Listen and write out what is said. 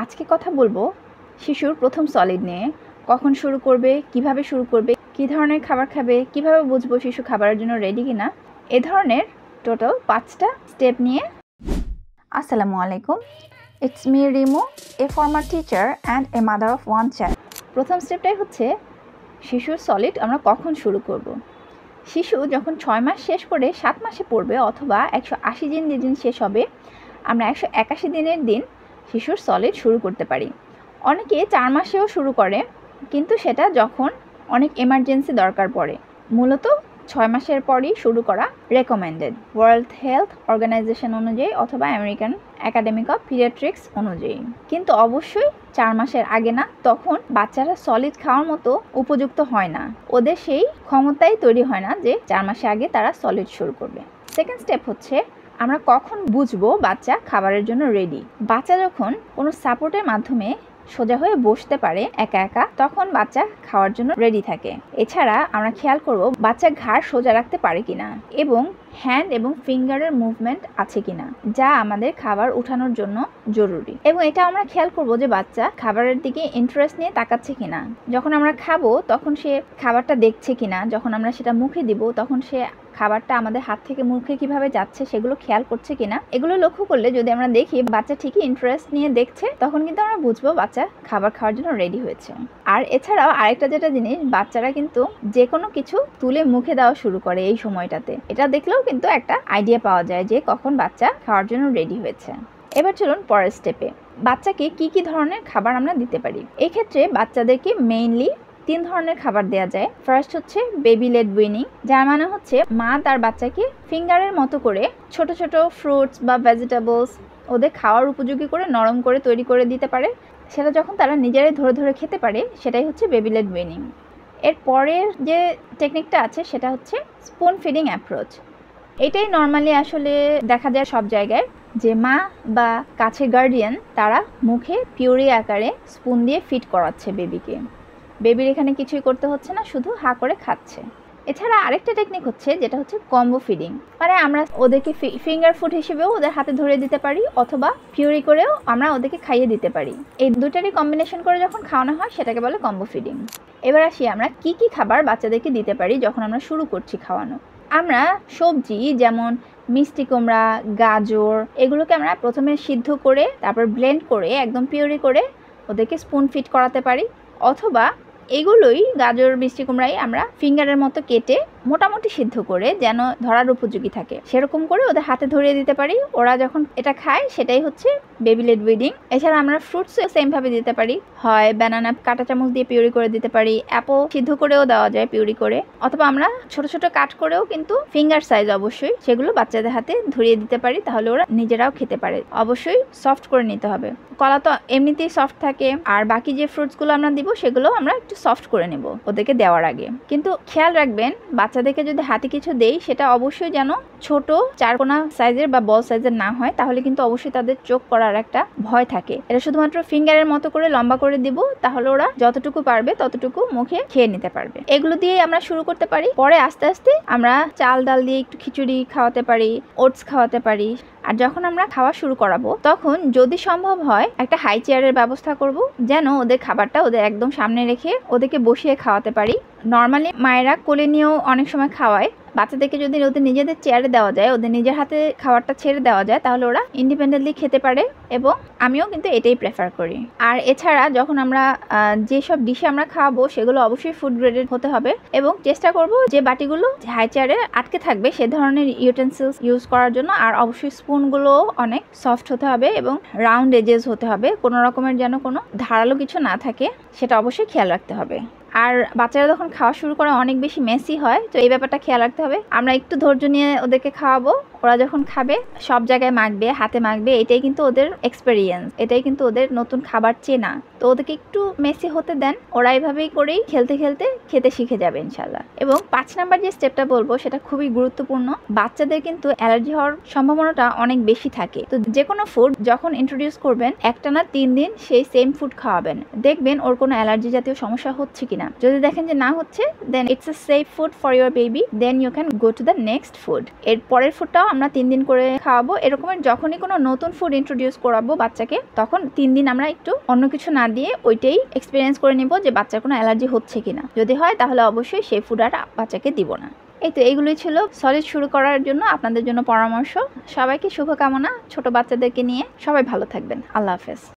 আজকে কথা বলবো শিশুর প্রথম সলিড নিয়ে। কখন শুরু করবে, কিভাবে শুরু করবে, কি ধরনের খাবার খাবে, কিভাবে বুঝবো শিশু খাবারের জন্য রেডি কিনা, এ ধরনের টোটাল 5টা স্টেপ নিয়ে। আসসালামু আলাইকুম, it's me Rimu, A former teacher and a mother of one child. প্রথম স্টেপটাই হচ্ছে শিশুর সলিড আমরা কখন শুরু করব। শিশু যখন 6 মাস শেষ করে 7 মাসে পড়বে অথবা 180 দিন যেদিন শেষ হবে, আমরা 181 দিনের দিন শিশুর সলিড শুরু করতে পারি। অনেকে 4 মাসেও শুরু করে, কিন্তু সেটা যখন অনেক এমার্জেন্সি দরকার পড়ে। মূলত 6 মাসের পরই শুরু করা রেকমেন্ডেড, ওয়ার্ল্ড হেলথ অর্গানাইজেশন অনুযায়ী অথবা আমেরিকান একাডেমিক অফ পিডিয়াট্রিক্স অনুযায়ী। কিন্তু অবশ্যই 4 মাসের আগে না, তখন বাচ্চারা সলিড খাওয়ার মতো উপযুক্ত হয় না, ওদের সেই ক্ষমতাই তৈরি হয় না যে 4 মাসের আগে তারা সলিড শুরু করবে। সেকেন্ড স্টেপ হচ্ছে আমরা কখন বুঝবো বাচ্চা খাবারের জন্য রেডি। বাচ্চা যখন কোনো সাপোর্টের মাধ্যমে সোজা হয়ে বসতে পারে একা একা, তখন বাচ্চা খাওয়ার জন্য রেডি থাকে। এছাড়া আমরা খেয়াল করব বাচ্চা ঘাড় সোজা রাখতে পারে কিনা এবং হ্যান্ড এবং ফিঙ্গারের মুভমেন্ট আছে কিনা, যা আমাদের খাবার উঠানোর জন্য জরুরি। এবং এটা আমরা খেয়াল করব যে বাচ্চা খাবারের দিকে ইন্টারেস্ট নিয়ে তাকাচ্ছে কিনা। যখন আমরা খাবো তখন সে খাবারটা দেখছে কিনা, যখন আমরা সেটা মুখে দিব তখন সে খাবারটা আমাদের হাত থেকে মুখে কিভাবে যাচ্ছে সেগুলো খেয়াল করছে কিনা। এগুলো লক্ষ্য করলে যদি আমরা দেখি বাচ্চা ঠিকই ইন্টারেস্ট নিয়ে দেখছে, তখন কিন্তু আমরা বুঝবো বাচ্চা খাবার খাওয়ার জন্য রেডি হয়েছে। আর এছাড়াও আরেকটা যেটা জিনিস, বাচ্চারা কিন্তু যে কোনো কিছু তুলে মুখে দেওয়া শুরু করে এই সময়টাতে। এটা দেখলেও কিন্তু একটা আইডিয়া পাওয়া যায় যে কখন বাচ্চা খাওয়ার জন্য রেডি হয়েছে। এবার চলুন পরের স্টেপে, বাচ্চাকে কি কি ধরনের খাবার আমরা দিতে পারি। এই ক্ষেত্রে বাচ্চাদেরকে মেইনলি 3 ধরনের খাবার দেওয়া যায়। ফার্স্ট হচ্ছে বেবি লেড উইনিং, যার মানে হচ্ছে মা তার বাচ্চাকে ফিঙ্গারের মতো করে ছোট ছোট ফ্রুটস বা ভেজিটেবলস ওদের খাওয়ার উপযোগী করে নরম করে তৈরি করে দিতে পারে। সেটা যখন তারা নিজেরাই ধরে ধরে খেতে পারে, সেটাই হচ্ছে বেবি লেড উইনিং। এর পরের যে টেকনিকটা আছে সেটা হচ্ছে স্পুন ফিডিং অ্যাপ্রোচ। এটাই নর্মালি আসলে দেখা যায় সব জায়গায়, যে মা বা কাছের গার্ডিয়ান তারা মুখে পিউরি আকারে স্পুন দিয়ে ফিড করাচ্ছে বেবিকে। বেবির এখানে কিছুই করতে হচ্ছে না, শুধু হা করে খাচ্ছে। এছাড়া আরেকটা টেকনিক হচ্ছে যেটা হচ্ছে কম্বো ফিডিং, মানে আমরা ওদেরকে ফিঙ্গার ফুড হিসেবেও ওদের হাতে ধরে দিতে পারি অথবা পিউরি করেও আমরা ওদেরকে খাইয়ে দিতে পারি। এই দুটারই কম্বিনেশন করে যখন খাওয়ানো হয় সেটাকে বলে কম্বো ফিডিং। এবার আসি আমরা কি কি খাবার বাচ্চাদেরকে দিতে পারি যখন আমরা শুরু করছি খাওয়ানো। আমরা সবজি যেমন মিষ্টি কুমড়া, গাজর, এগুলোকে আমরা প্রথমে সিদ্ধ করে তারপর ব্লেন্ড করে একদম পিউরি করে ওদেরকে স্পুন ফিড করাতে পারি, অথবা এগুলোই গাজর মিষ্টি কুমড়াই আমরা ফিঙ্গারের মতো কেটে মোটামুটি সিদ্ধ করে যেন ধরার উপযোগী থাকে সেরকম করে ওদের হাতে ধরিয়ে দিতে পারি। ওরা যখন এটা খায় সেটাই হচ্ছে বেবি লেড উইনিং। এছাড়া আমরা ফ্রুটস সেম ভাবে দিতে পারি, হয় ব্যানানা কাঁটা চামচ দিয়ে পিউরি করে দিতে পারি, অ্যাপল সিদ্ধ করেও দেওয়া যায় পিউরি করে, অথবা আমরা ছোট ছোট কাট করেও কিন্তু ফিঙ্গার সাইজ অবশ্যই সেগুলো বাচ্চাদের হাতে ধরিয়ে দিতে পারি, তাহলে ওরা নিজেরাও খেতে পারে। অবশ্যই সফট করে নিতে হবে, কলা তো এমনিতেই সফট থাকে, আর বাকি যে ফ্রুটসগুলো আমরা দিব সেগুলো আমরা একটু সফট করে নেব ওদেরকে দেওয়ার আগে। কিন্তু খেয়াল রাখবেন বাচ্চাদেরকে যদি হাতে কিছু দেই সেটা অবশ্যই যেন ছোট চারকোনা সাইজের বা বল সাইজের না হয়, তাহলে কিন্তু অবশ্যই তাদের চোখ করার একটা ভয় থাকে। এটা শুধুমাত্র ফিঙ্গারের মতো করে লম্বা করে দিব, তাহলে ওরা যতটুকু পারবে ততটুকু মুখে খেয়ে নিতে পারবে। এগুলো দিয়ে আমরা শুরু করতে পারি, পরে আস্তে আস্তে আমরা চাল ডাল দিয়ে একটু খিচুড়ি খাওয়াতে পারি, ওটস খাওয়াতে পারি। আর যখন আমরা খাওয়া শুরু করাবো তখন যদি সম্ভব হয় একটা হাই চেয়ারের ব্যবস্থা করব, যেন ওদের খাবারটা ওদের একদম সামনে রেখে ওদেরকে বসিয়ে খাওয়াতে পারি। নর্মালি মায়েরা কোলে নিয়েও অনেক সময় খাওয়ায়। বাচ্চাদেরকে যদি ওদের নিজেদের চেয়ারে দেওয়া যায়, ওদের নিজের হাতে খাবারটা ছেড়ে দেওয়া যায়, তাহলে ওরা ইন্ডিপেন্ডেন্টলি খেতে পারে, এবং আমিও কিন্তু এটাই প্রেফার করি। আর এছাড়া যখন আমরা যেসব ডিশে আমরা খাওয়াবো সেগুলো অবশ্যই ফুড গ্রেডেড হতে হবে, এবং চেষ্টা করব যে বাটিগুলো হাই চেয়ারে আটকে থাকবে সে ধরনের ইউটেন্সিলস ইউজ করার জন্য। আর অবশ্যই স্পুনগুলো অনেক সফট হতে হবে এবং রাউন্ড এজেস হতে হবে, কোনো রকমের যেন কোনো ধারালো কিছু না থাকে, সেটা অবশ্যই খেয়াল রাখতে হবে। আর বাচ্চারা যখন খাওয়া শুরু করে অনেক বেশি মেসি হয়, তো এই ব্যাপারটা খেয়াল রাখতে হবে। আমরা একটু ধৈর্য নিয়ে ওদেরকে খাওয়াবো, ওরা যখন খাবে সব জায়গায় মাখবে, হাতে মাখবে, এটাই কিন্তু ওদের এক্সপেরিয়েন্স, এটাই কিন্তু ওদের নতুন খাবার চেনা। তো ওদেরকে একটু মেসি হতে দেন, ওরা এইভাবেই করেই খেলতে খেলতে খেতে শিখে যাবে ইনশাল্লাহ। এবং 5 নাম্বার যে স্টেপটা বলবো সেটা খুবই গুরুত্বপূর্ণ। বাচ্চাদের কিন্তু অ্যালার্জি হওয়ার সম্ভাবনাটা অনেক বেশি থাকে, তো যে কোনো ফুড যখন ইন্ট্রোডিউস করবেন একটানা 3 দিন সেই সেম ফুড খাওয়াবেন, দেখবেন ওর কোনো অ্যালার্জি জাতীয় সমস্যা হচ্ছে কিনা। যদি দেখেন যে না হচ্ছে, then it's a safe food for your baby, then you can go to the next food. এর পরের ফুডটাও সেটাও আমরা 3 দিন করে খাওয়াবো। এরকমের যখনই কোনো নতুন ফুড ইন্ট্রোডিউস করাবো বাচ্চাকে, তখন 3 দিন আমরা একটু অন্য কিছু না দিয়ে ওইটাই এক্সপিরিয়েন্স করে নিব যে বাচ্চার কোনো অ্যালার্জি হচ্ছে কিনা। যদি হয় তাহলে অবশ্যই সেই ফুড আর বাচ্চাকে দিব না। এই তো এগুলোই ছিল সলিড শুরু করার জন্য আপনাদের জন্য পরামর্শ। সবাইকে শুভকামনা ছোট বাচ্চাদেরকে নিয়ে। সবাই ভালো থাকবেন। আল্লাহ হাফেজ।